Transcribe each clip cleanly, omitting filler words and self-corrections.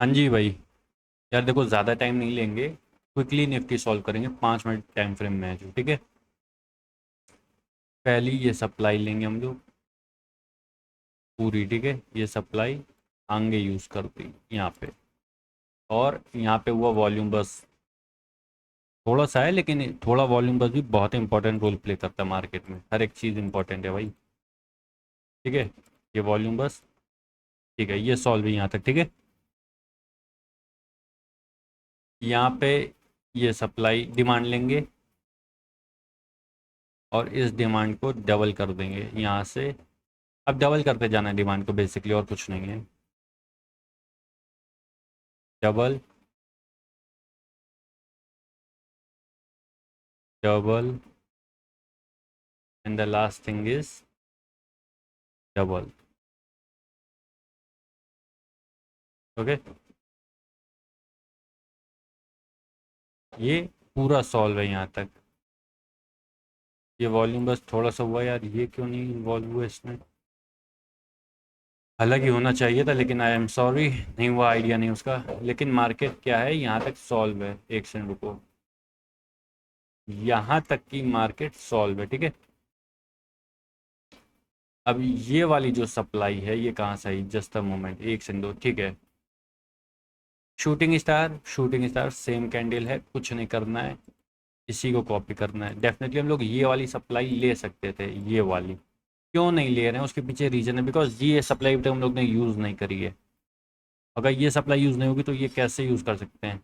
हाँ जी भाई। यार देखो, ज़्यादा टाइम नहीं लेंगे, क्विकली निफ्टी सॉल्व करेंगे, 5 मिनट टाइम फ्रेम में है जो, ठीक है। पहली ये सप्लाई लेंगे हम लोग पूरी, ठीक है। ये सप्लाई आगे यूज़ कर दी यहाँ पे, और यहाँ पे हुआ वॉल्यूम बस। थोड़ा सा है, लेकिन थोड़ा वॉल्यूम बस भी बहुत इंपॉर्टेंट रोल प्ले करता है मार्केट में। हर एक चीज़ इंपॉर्टेंट है भाई, ठीक है। ये वॉल्यूम बस, ठीक है। ये सॉल्व है यहाँ तक, ठीक है। यहाँ पे ये सप्लाई डिमांड लेंगे और इस डिमांड को डबल कर देंगे यहाँ से। अब डबल करते जाना है डिमांड को बेसिकली, और कुछ नहीं है। Double, double, and the last thing is double. Okay, ये पूरा सॉल्व है यहाँ तक। ये वॉल्यूम बस थोड़ा सा हुआ यार, ये क्यों नहीं इन्वॉल्व हुआ इसमें। हालांकि होना चाहिए था, लेकिन आई एम सॉरी, नहीं हुआ, आइडिया नहीं उसका। लेकिन मार्केट क्या है, यहाँ तक सॉल्व है। एक सेकंड रुको, यहाँ तक की मार्केट सॉल्व है, ठीक है। अब ये वाली जो सप्लाई है, ये कहाँ से आई, जस्ट अ मोमेंट, एक सेकंड दो, ठीक है। Shooting star, shooting star same candle है, कुछ नहीं करना है, इसी को कॉपी करना है। डेफिनेटली हम लोग ये वाली सप्लाई ले सकते थे, ये वाली। क्यों नहीं ले रहे हैं, उसके पीछे रीज़न है, बिकॉज ये सप्लाई अभी तक हम लोग ने यूज़ नहीं करी है। अगर ये सप्लाई यूज़ नहीं होगी तो ये कैसे यूज़ कर सकते हैं,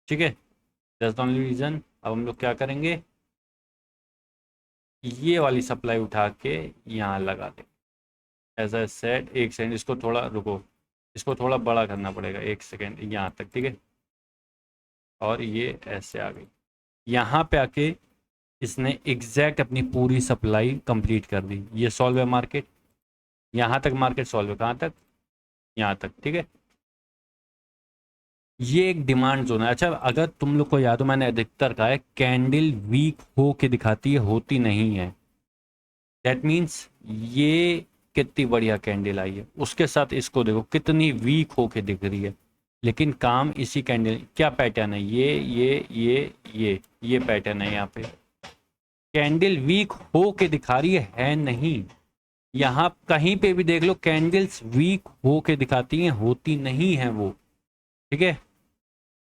ठीक है। That's the only reason. अब हम लोग क्या करेंगे, ये वाली सप्लाई उठा के यहाँ लगा देंगे। एज अ सेट, एक सेकंड, इसको थोड़ा रुको, इसको थोड़ा बड़ा करना पड़ेगा, एक सेकंड, यहाँ तक, ठीक है। और ये ऐसे आ गई, यहाँ पे आके इसने एग्जैक्ट अपनी पूरी सप्लाई कंप्लीट कर दी। ये सॉल्व है मार्केट, यहाँ तक मार्केट सॉल्व है, कहाँ तक, यहाँ तक, ठीक है। ये एक डिमांड जोन है। अच्छा, अगर तुम लोग को याद हो, मैंने अधिकतर कहा है कैंडल वीक हो के दिखाती है, होती नहीं है। दैट मीन्स ये कितनी बढ़िया कैंडल आई है, उसके साथ इसको देखो कितनी वीक हो के दिख रही है। लेकिन काम इसी कैंडल, क्या पैटर्न है, ये पैटर्न है यहाँ पे। कैंडल वीक हो के दिखा रही है नहीं। यहाँ कहीं पे भी देख लो, कैंडल्स वीक हो के दिखाती हैं, होती नहीं है वो, ठीक है।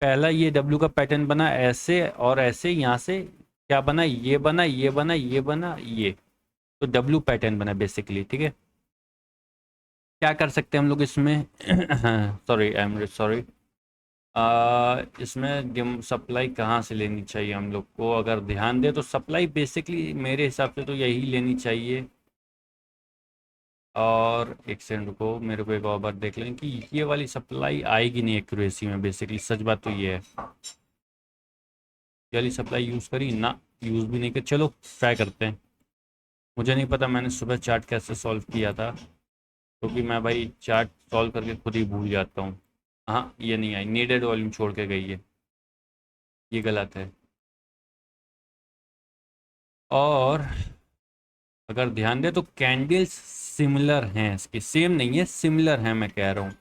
पहला ये डब्ल्यू का पैटर्न बना ऐसे और ऐसे, यहाँ से क्या बना, ये बना, ये बना, ये बना, ये। तो डब्ल्यू पैटर्न बना बेसिकली, ठीक है। क्या कर सकते हैं हम लोग इसमें, सॉरी, आई एम सॉरी। इसमें सप्लाई कहाँ से लेनी चाहिए हम लोग को, अगर ध्यान दे तो सप्लाई बेसिकली मेरे हिसाब से तो यही लेनी चाहिए। और एक सेकंड रुको, मेरे को एक और बार देख लें कि ये वाली सप्लाई आएगी नहीं एक्यूरेसी में, बेसिकली सच बात तो ये है। ये वाली सप्लाई यूज़ करी ना, यूज़ भी नहीं कर, चलो ट्राई करते हैं। मुझे नहीं पता मैंने सुबह चार्ट कैसे सॉल्व किया था, क्योंकि मैं भाई चार्ट सॉल्व करके खुद ही भूल जाता हूँ। हाँ, ये नहीं आई, नीडेड वॉल्यूम छोड़ के गई है, ये गलत है। और अगर ध्यान दे तो कैंडल्स सिमिलर हैं, इसकी सेम नहीं है, सिमिलर हैं, मैं कह रहा हूँ।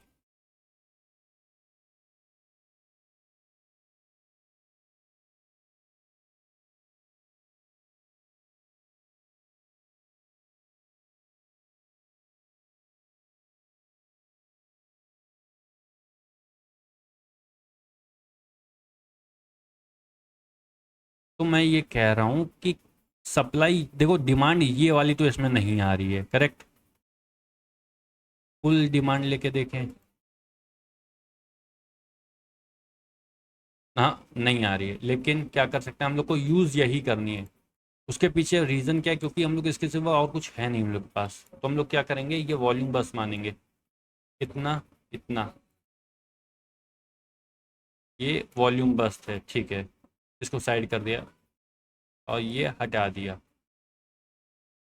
तो मैं ये कह रहा हूँ कि सप्लाई देखो, डिमांड ये वाली तो इसमें नहीं आ रही है, करेक्ट। फुल डिमांड लेके देखें, हाँ नहीं आ रही है। लेकिन क्या कर सकते हैं, हम लोग को यूज़ यही करनी है। उसके पीछे रीज़न क्या है, क्योंकि हम लोग इसके सिवा और कुछ है नहीं हम लोग के पास, तो हम लोग क्या करेंगे, ये वॉल्यूम बस मानेंगे। इतना, इतना, ये वॉल्यूम बस है, ठीक है। इसको साइड कर दिया और ये हटा दिया।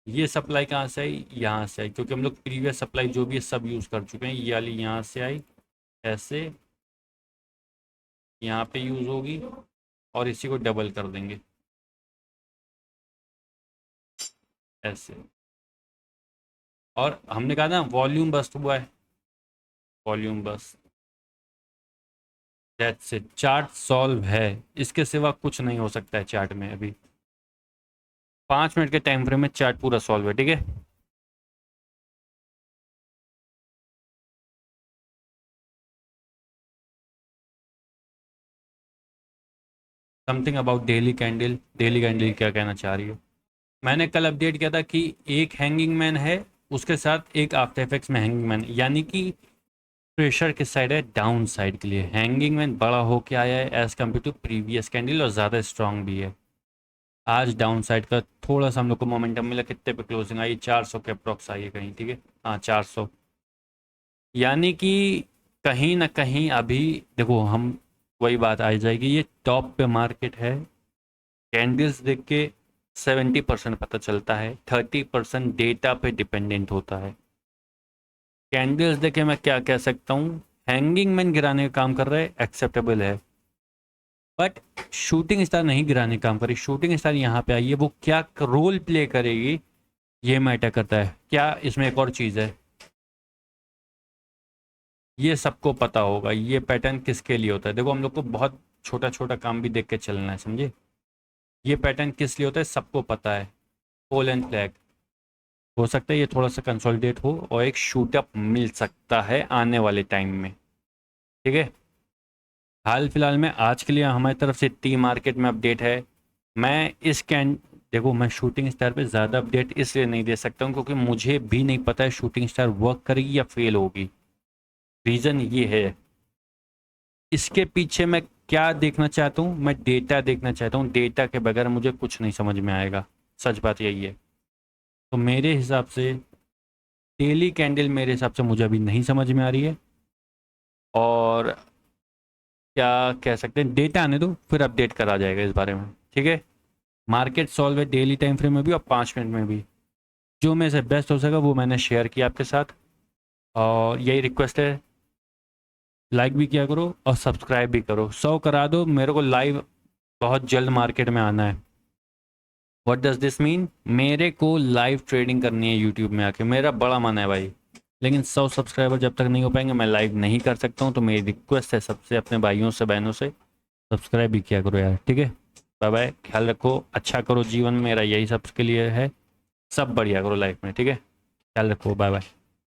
ये सप्लाई कहाँ से आई, यहाँ से आई, क्योंकि हम लोग प्रीवियस सप्लाई जो भी है सब यूज़ कर चुके हैं। ये वाली यहाँ से आई, ऐसे यहाँ पे यूज़ होगी, और इसी को डबल कर देंगे ऐसे। और हमने कहा ना वॉल्यूम बस्ट हुआ है, वॉल्यूम बस। दैट्स इट, चार्ट सॉल्व है, इसके सिवा कुछ नहीं हो सकता है चार्ट में अभी। 5 मिनट के टाइम फ्रेम में चार्ट पूरा सॉल्व है, ठीक है। Something about daily candle, daily candle क्या कहना चाह रही है? मैंने कल अपडेट किया था कि एक हैंगिंग मैन है, उसके साथ एक आफ्टर इफेक्ट्स में हैंगिंग मैन, यानी कि प्रेशर किस साइड है, डाउन साइड के लिए। हैंगिंग मैन बड़ा होके आया है as compare to previous candle और ज़्यादा स्ट्रांग भी है। आज डाउन साइड का थोड़ा सा हम लोग को मोमेंटम मिला, कितने पे क्लोजिंग आई, 400 के अप्रॉक्स आई है कहीं, ठीक है। हाँ 400, यानी कि कहीं ना कहीं अभी देखो हम, वही बात आ जाएगी, ये टॉप पे मार्केट है। कैंडल्स देख के 70% पता चलता है, 30% डेटा पे डिपेंडेंट होता है। कैंडल्स देखे मैं क्या कह सकता हूँ, हैंगिंग मैन गिराने का काम कर रहा है, एक्सेप्टेबल है। बट शूटिंग स्टार नहीं गिराने का काम करेगी। शूटिंग स्टार यहाँ पे आई है, वो क्या रोल प्ले करेगी ये मैटर करता है। क्या इसमें एक और चीज़ है, ये सबको पता होगा ये पैटर्न किसके लिए होता है। देखो हम लोग को बहुत छोटा छोटा काम भी देख के चलना है, समझे। ये पैटर्न किस लिए होता है सबको पता है। पोल एंड फ्लैग, हो सकता है ये थोड़ा सा कंसोलिडेट हो और एक शूटअप मिल सकता है आने वाले टाइम में, ठीक है। हाल फिलहाल में आज के लिए हमारी तरफ से टी मार्केट में अपडेट है। मैं इस कैन देखो मैं शूटिंग स्टार पे ज़्यादा अपडेट इसलिए नहीं दे सकता हूँ क्योंकि मुझे भी नहीं पता है शूटिंग स्टार वर्क करेगी या फेल होगी। रीज़न ये है, इसके पीछे मैं क्या देखना चाहता हूँ, मैं डेटा देखना चाहता हूँ। डेटा के बगैर मुझे कुछ नहीं समझ में आएगा, सच बात यही है। तो मेरे हिसाब से डेली कैंडल मेरे हिसाब से मुझे अभी नहीं समझ में आ रही है। और क्या कह सकते हैं, डेटा आने दो फिर अपडेट करा जाएगा इस बारे में, ठीक है। मार्केट सॉल्व है डेली टाइम फ्रेम में भी और 5 मिनट में भी। जो मेरे से बेस्ट हो सका वो मैंने शेयर किया आपके साथ। और यही रिक्वेस्ट है, लाइक भी किया करो और सब्सक्राइब भी करो। 100 करा दो, मेरे को लाइव बहुत जल्द मार्केट में आना है। व्हाट डज दिस मीन, मेरे को लाइव ट्रेडिंग करनी है यूट्यूब में आके, मेरा बड़ा मन है भाई। लेकिन 100 सब्सक्राइबर जब तक नहीं हो पाएंगे मैं लाइव नहीं कर सकता हूँ। तो मेरी रिक्वेस्ट है सबसे, अपने भाइयों से बहनों से, सब्सक्राइब भी किया करो यार, ठीक है। बाय बाय, ख्याल रखो, अच्छा करो जीवन में, मेरा यही सबके लिए है। सब बढ़िया करो लाइफ में, ठीक है। ख्याल रखो, बाय बाय।